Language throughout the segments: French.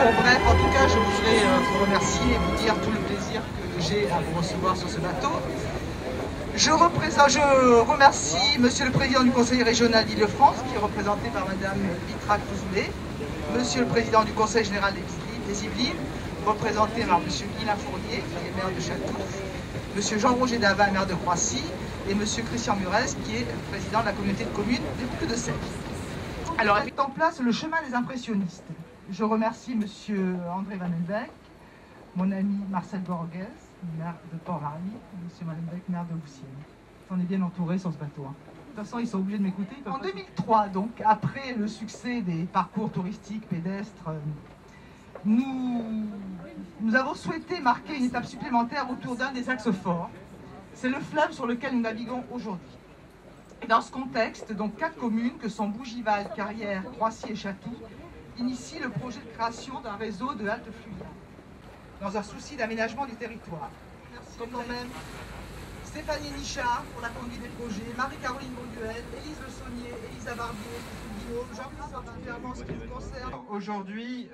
Bon, bref, en tout cas, je voudrais vous remercier et vous dire tout le plaisir que j'ai à vous recevoir sur ce bateau. Je remercie Monsieur le Président du Conseil régional d'Île-de-France, qui est représenté par Madame Bitra Kouzoulet, Monsieur le Président du Conseil général des Yvelines, représenté par Monsieur Guilain Fournier, qui est maire de Châteauroux, Monsieur Jean-Roger Davin, maire de Croissy, et Monsieur Christian Murès, qui est président de la communauté de communes des Boucles de Seine. Alors, elle met en place le chemin des impressionnistes. Je remercie Monsieur André Van Elbeck, mon ami Marcel Borges, maire de Port-Hardy, et Monsieur Van Elbeck, maire de Voussienne. On est bien entouré sur ce bateau. De toute façon, ils sont obligés de m'écouter. En 2003, donc, après le succès des parcours touristiques pédestres, nous avons souhaité marquer une étape supplémentaire autour d'un des axes forts. C'est le fleuve sur lequel nous naviguons aujourd'hui. Et dans ce contexte, donc 4 communes, que sont Bougival, Carrières, Croissy et Châteauroux, initient le projet de création d'un réseau de haltes fluviales, dans un souci d'aménagement du territoire. Merci quand même Stéphanie Nichard pour la conduite des projets, Marie-Caroline Bonduel, Élise Le Saunier, Elisa Barbier, Guillaume, Jean-Christophe particulièrement ce qui nous concerne. Aujourd'hui,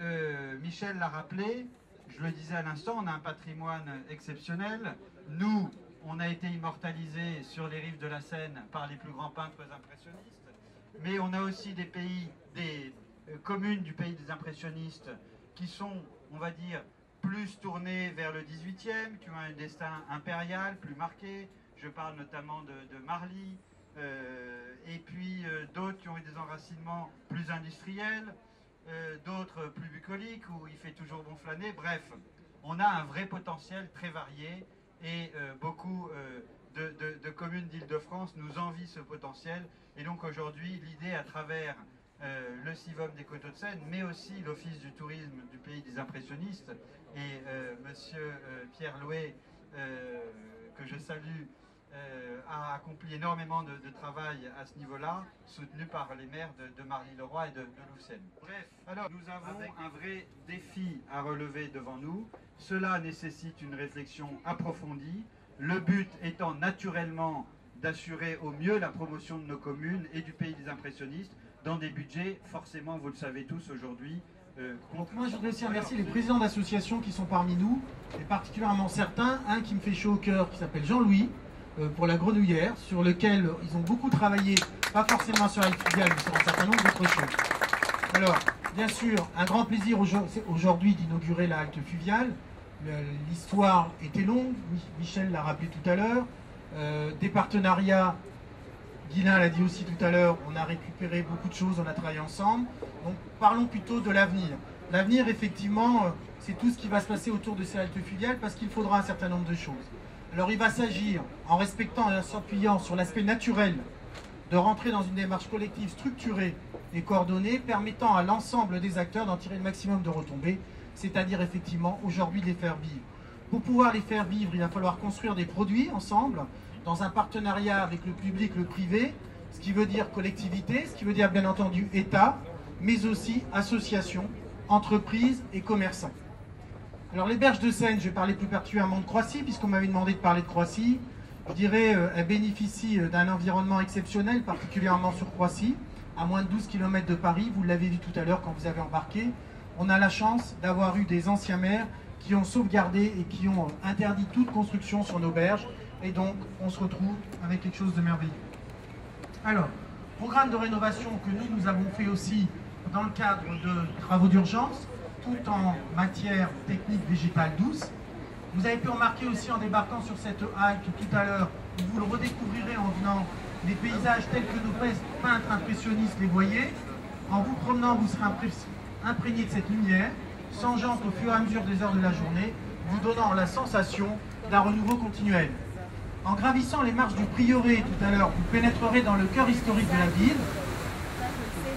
Michel l'a rappelé, je le disais à l'instant, on a un patrimoine exceptionnel. Nous, on a été immortalisés sur les rives de la Seine par les plus grands peintres impressionnistes, mais on a aussi des communes du pays des impressionnistes qui sont, on va dire, plus tournées vers le 18e, qui ont un destin impérial plus marqué. Je parle notamment de Marly, et puis d'autres qui ont eu des enracinements plus industriels, d'autres plus bucoliques, où il fait toujours bon flâner. Bref, on a un vrai potentiel très varié, et beaucoup de communes d'Île-de-France nous envient ce potentiel. Et donc aujourd'hui, l'idée à travers le CIVOM des Côtes-de-Seine, mais aussi l'Office du tourisme du pays des impressionnistes, et Monsieur Pierre Louet, que je salue, a accompli énormément de travail à ce niveau-là, soutenu par les maires de Marly-le-Roi et de Louvciennes. Bref, alors nous avons un vrai défi à relever devant nous. Cela nécessite une réflexion approfondie, le but étant naturellement d'assurer au mieux la promotion de nos communes et du pays des impressionnistes dans des budgets, forcément, vous le savez tous aujourd'hui. Moi, je voudrais aussi remercier les présidents d'associations qui sont parmi nous, et particulièrement certains, un qui me fait chaud au cœur, qui s'appelle Jean-Louis, pour la Grenouillère, sur lequel ils ont beaucoup travaillé, pas forcément sur la filiale, mais sur un certain nombre d'autres choses. Alors, bien sûr, un grand plaisir aujourd'hui d'inaugurer la halte fluviale. L'histoire était longue, Michel l'a rappelé tout à l'heure. Des partenariats, Guilain l'a dit aussi tout à l'heure, on a récupéré beaucoup de choses, on a travaillé ensemble. Donc parlons plutôt de l'avenir. L'avenir, effectivement, c'est tout ce qui va se passer autour de ces haltes fluviales, parce qu'il faudra un certain nombre de choses. Alors il va s'agir, en respectant et en s'appuyant sur l'aspect naturel, de rentrer dans une démarche collective structurée et coordonnée, permettant à l'ensemble des acteurs d'en tirer le maximum de retombées, c'est-à-dire effectivement aujourd'hui de les faire vivre. Pour pouvoir les faire vivre, il va falloir construire des produits ensemble, dans un partenariat avec le public, le privé, ce qui veut dire collectivité, ce qui veut dire bien entendu État, mais aussi associations, entreprises et commerçants. Alors les berges de Seine, je vais parler plus particulièrement de Croissy, puisqu'on m'avait demandé de parler de Croissy. Je dirais, elles bénéficient d'un environnement exceptionnel, particulièrement sur Croissy, à moins de 12 km de Paris, vous l'avez vu tout à l'heure quand vous avez embarqué. On a la chance d'avoir eu des anciens maires qui ont sauvegardé et qui ont interdit toute construction sur nos berges, et donc on se retrouve avec quelque chose de merveilleux. Alors, programme de rénovation que nous avons fait aussi dans le cadre de travaux d'urgence, tout en matière technique végétale douce. Vous avez pu remarquer aussi en débarquant sur cette halte tout à l'heure, vous le redécouvrirez en venant, les paysages tels que nos peintres impressionnistes les voyaient. En vous promenant, vous serez imprégné de cette lumière, changeante au fur et à mesure des heures de la journée, vous donnant la sensation d'un renouveau continuel. En gravissant les marches du prieuré tout à l'heure, vous pénétrerez dans le cœur historique de la ville.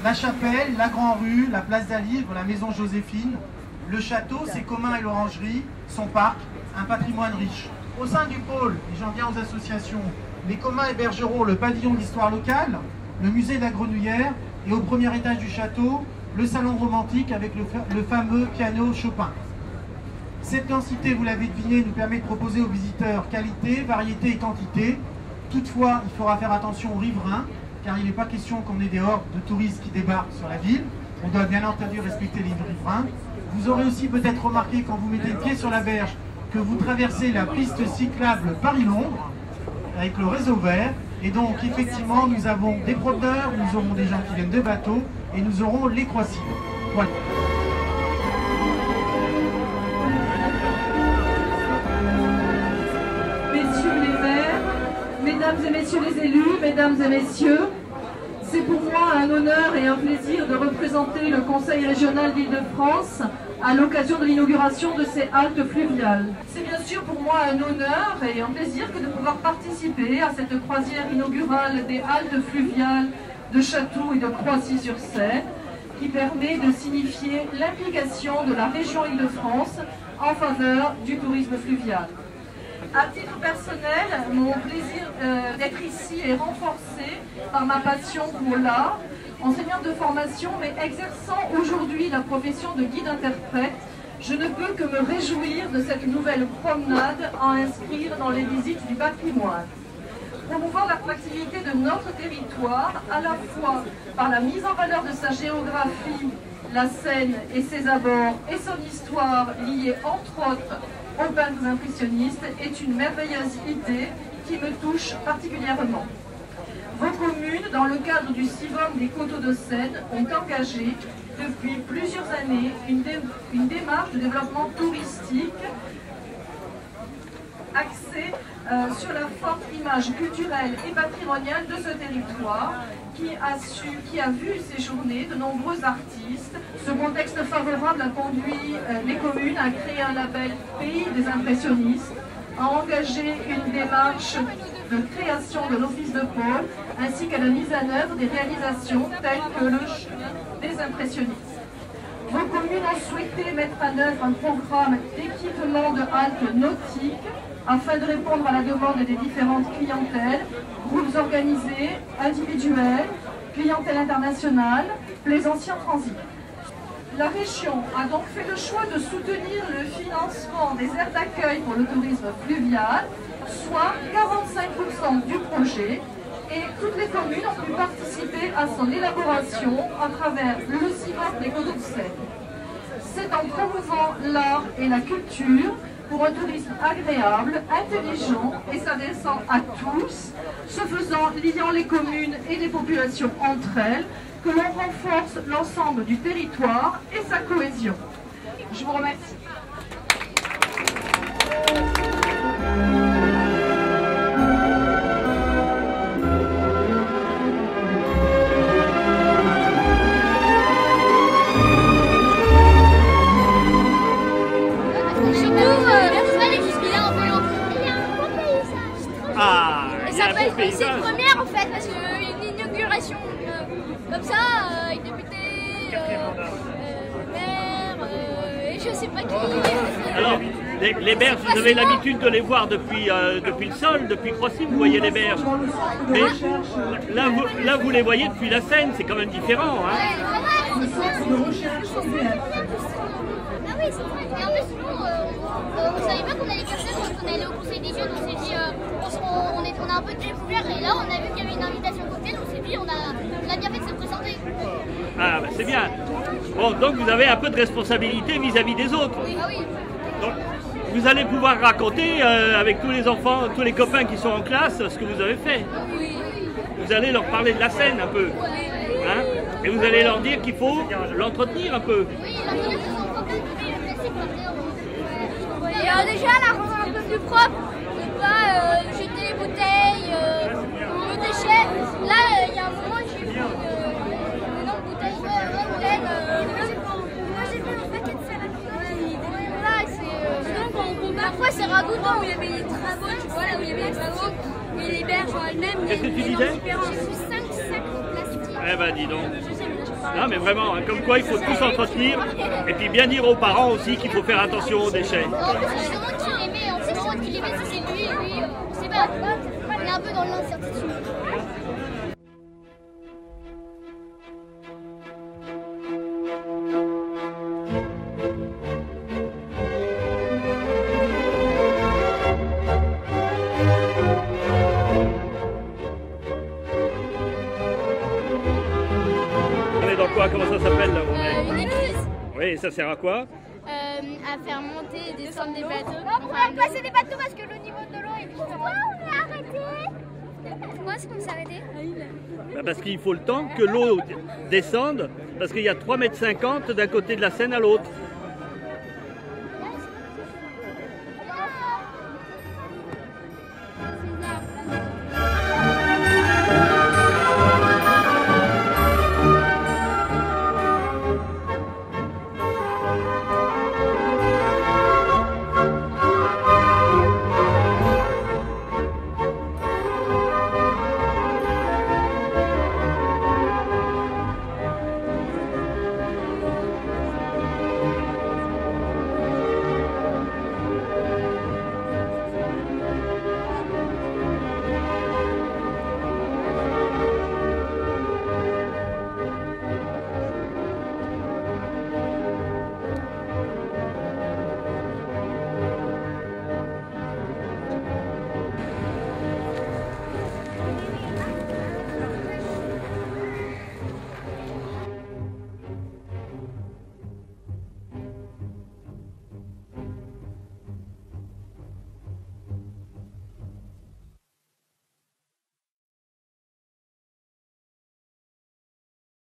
La chapelle, la Grand Rue, la place d'Alivre, la maison Joséphine, le château, ses communs et l'orangerie, son parc, un patrimoine riche. Au sein du pôle, et j'en viens aux associations, les communs hébergeront le pavillon d'histoire locale, le musée de la Grenouillère, et au premier étage du château, le salon romantique avec le fameux piano Chopin. Cette densité, vous l'avez deviné, nous permet de proposer aux visiteurs qualité, variété et quantité. Toutefois, il faudra faire attention aux riverains, car il n'est pas question qu'on ait des hordes de touristes qui débarquent sur la ville. on doit bien entendu respecter les riverains. Vous aurez aussi peut-être remarqué quand vous mettez le pied sur la berge que vous traversez la piste cyclable Paris-Londres avec le réseau vert. Et donc effectivement nous avons des promeneurs, nous aurons des gens qui viennent de bateaux et nous aurons les croisières. Voilà. Messieurs les maires, mesdames et messieurs les élus, mesdames et messieurs, c'est pour moi un honneur et un plaisir de représenter le Conseil régional d'Île-de-France à l'occasion de l'inauguration de ces haltes fluviales. C'est bien sûr pour moi un honneur et un plaisir que de pouvoir participer à cette croisière inaugurale des haltes fluviales de Chatou et de Croissy-sur-Seine, qui permet de signifier l'implication de la région Île-de-France en faveur du tourisme fluvial. À titre personnel, mon plaisir d'être ici est renforcé par ma passion pour l'art. Enseignante de formation, mais exerçant aujourd'hui la profession de guide-interprète, je ne peux que me réjouir de cette nouvelle promenade à inscrire dans les visites du patrimoine. Promouvoir l'attractivité de notre territoire, à la fois par la mise en valeur de sa géographie, la Seine et ses abords, et son histoire liée entre autres aux peintres impressionnistes, est une merveilleuse idée qui me touche particulièrement. Vos communes, dans le cadre du CIVOM des Coteaux de Seine, ont engagé depuis plusieurs années une démarche de développement touristique axée sur la forte image culturelle et patrimoniale de ce territoire qui a vu séjourner de nombreux artistes. Ce contexte favorable a conduit les communes à créer un label Pays des impressionnistes, à engager une démarche de création de l'office de pôle, ainsi qu'à la mise en œuvre des réalisations telles que le chemin des impressionnistes. Vos communes ont souhaité mettre en œuvre un programme d'équipement de haltes nautiques afin de répondre à la demande des différentes clientèles, groupes organisés, individuels, clientèle internationale, plaisanciers en transit. La région a donc fait le choix de soutenir le financement des aires d'accueil pour le tourisme fluvial, soit 45% du projet, et toutes les communes ont pu participer à son élaboration à travers le CIVOM des Coteaux de Seine. C'est en promouvant l'art et la culture pour un tourisme agréable, intelligent et s'adressant à tous, ce faisant liant les communes et les populations entre elles, que l'on renforce l'ensemble du territoire et sa cohésion. Je vous remercie. C'est une première en fait, parce qu'une inauguration comme ça, avec député, maire, et je sais pas qui. Alors, les berges, vous avez l'habitude de les voir depuis le sol, depuis Croissy, vous voyez les berges. Mais là, vous les voyez depuis la Seine, c'est quand même différent. Hein. Ah oui, c'est vrai. Et en plus, sinon, on ne savait pas qu'on allait faire ça quand on allait au Conseil des jeunes. On s'est dit, on a un peu découvert et là, on a vu qu'il y avait une invitation cocktail. On s'est dit, on a bien fait de se présenter. Ah, bah, c'est bien. Bon, donc vous avez un peu de responsabilité vis-à-vis des autres. Ah oui. Donc, vous allez pouvoir raconter avec tous les enfants, tous les copains qui sont en classe, ce que vous avez fait. Oui. Vous allez leur parler de la Seine un peu. Hein, et vous allez leur dire qu'il faut l'entretenir un peu. Oui, l'entretenir son cocktail qui est classique. Et déjà, la rendre un peu plus propre. Ne pas jeter les bouteilles, le déchet. Là, il y a un moment, j'ai vu une énorme bouteille pleine. J'ai vu un paquet de salade. Parfois, c'est ragoûtant où il y avait les travaux, tu vois, là où il y avait les travaux. Et les berges en elles-mêmes. Qu'est-ce que tu disais? J'ai vu 5 sacs plastiques. Eh ben, dis donc. Non, mais vraiment, hein, comme quoi il faut tous entretenir. Et puis bien dire aux parents aussi qu'il faut faire attention aux déchets. On se demande qui les met, on se demande qui les met, si c'est lui, on sait pas. On est un peu dans l'incertitude. On est dans quoi? Comment ça s'appelle là-haut? Et ça sert à quoi? À faire monter et descendre des bateaux. Non, on va passer des bateaux parce que le niveau de l'eau est différent. Pourquoi on est arrêté? Pourquoi est-ce qu'on s'est arrêté? Parce qu'il faut le temps que l'eau descende, parce qu'il y a 3,50 m d'un côté de la Seine à l'autre.